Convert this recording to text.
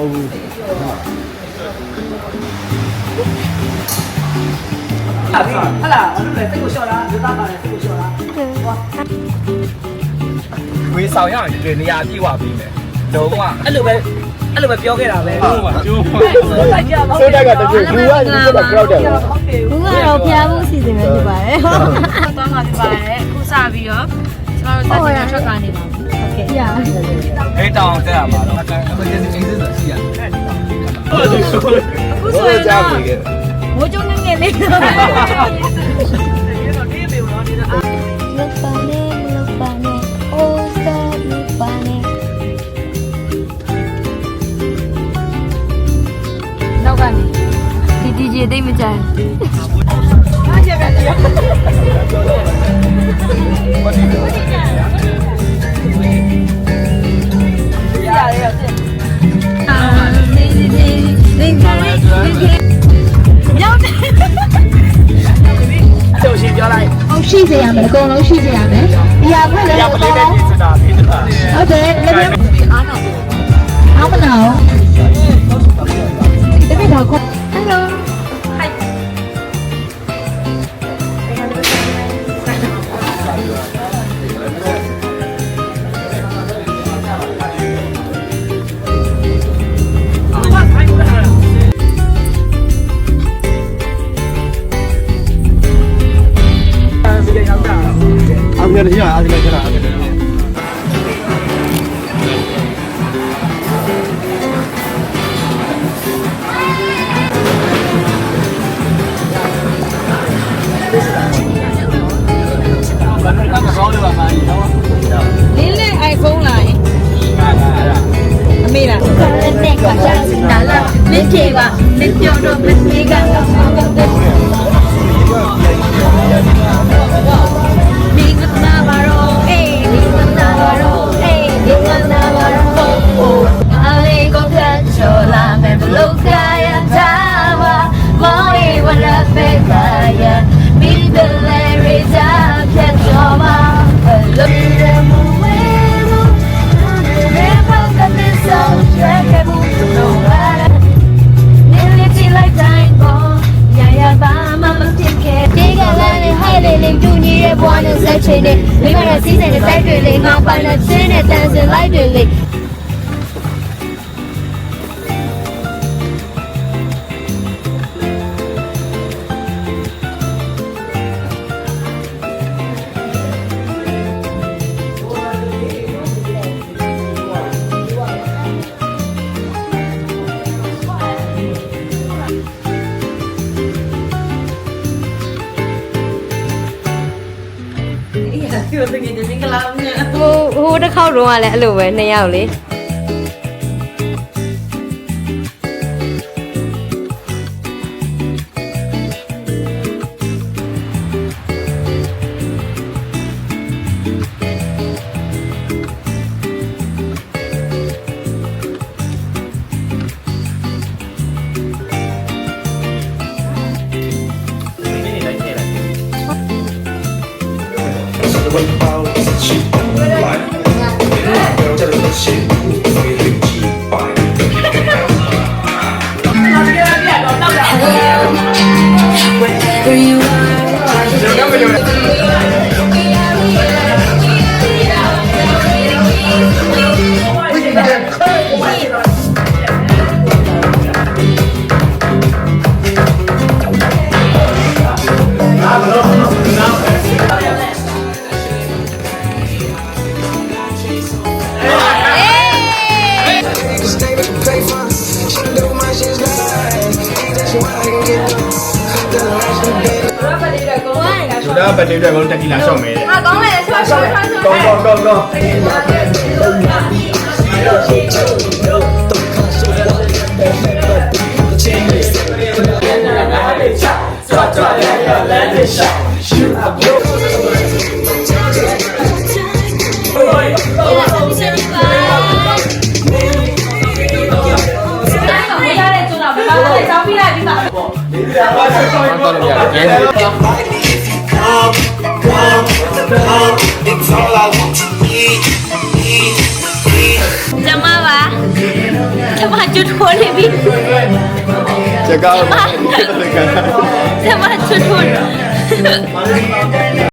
ဟုတ်ဘူးဟလာအဲ့လိုလေစိတ်ကိုလျှော့တာဒေသပါလေစိတ်ကိုလျှော့တာဟောဝေးဆောင်ရအောင်ဒီနေရာပြေးသွားပြီးမယ်လုံးဝအဲ့လိုပဲပြောခဲ့တာပဲဟုတ်ပါကျိုးပါဆိုတိုက်ကတကယ်ဘူးကဒီကကြောက်တယ်ဘူးကတော့ဖျားဖို့အစီအစဉ်ပဲဖြစ်ပါတယ်သွားမှာဖြစ်ပါတယ်အခုစပြီးတော့ကျွန်တော်တို့တက်ထွက်ကနေပါဘူးโอเคရအေးတောင်းတက်ရမှာတော့အခုကျင်းစစ်ရှိရအခုဆိုရင်တော့မိုးကြုံနေနေလေးတော့လောက်ပါနဲ့လောက်ပါနဲ့အိုးစားလောက်ပါနဲ့နောက်ကနေဒီ DJ တိတ်မကြိုက်အားရပါလေရှိစေရမယ်အကုန်လုံးရှိစေရမယ်ဒီဟာဖွင့်လည်းအကုန်လုံးဟုတ်တယ်လည်းအားမနာဘူးတပည့်တော်ခေါ်ဟယ်လိုအားရရအားရကြတာလင်းနဲ့ iPhone လာရင်အမေလားနဲ့ကစားနေတာလားမင်းပြေပါမင်းပြောတော့မင်းပြေကတော့မင်းကနာဘာရောအေးမင်းကနာဘာရောအေးမင်းကနာဘာရောအားလေးကိုကချောလာမယ်ဘလို့ကရတာပါမောင်လေးဝရပဲကရမိဘလေးရကြဖြတ်တော်မှာဘလို့ရမှုဝဲမှုရဲပေါက်ကတဲ့ဆောင်ရဲကမှုလို့ရနေချလိုက်တိုင်းပေါ်ရရပါမမဖြစ်ခဲ့ဒီကလည်းဟိုက်လေးတူညီရဲ့ဘဝနဲ့ဆက်ချင်နေမိမရဲ့စီးစိမ်နဲ့တိုက်တွေလေးငါပါနဲ့ချင်းနဲ့တန်စင်လိုက်တွေလေးဟိုတစ်ခေါက်တော့ကလည်းအဲ့လိုပဲ2ယောက်လေဒါပဲတေးတွေကိုတက်ကြည့်လာရှော့မယ်ဟာကောင်းတယ်ဆော့ဆော့ဆော့ကောကျမပါ မကျွတ်ထိုးနေပြီ ချက်ကောင်း ကျမကျွတ်ထိုး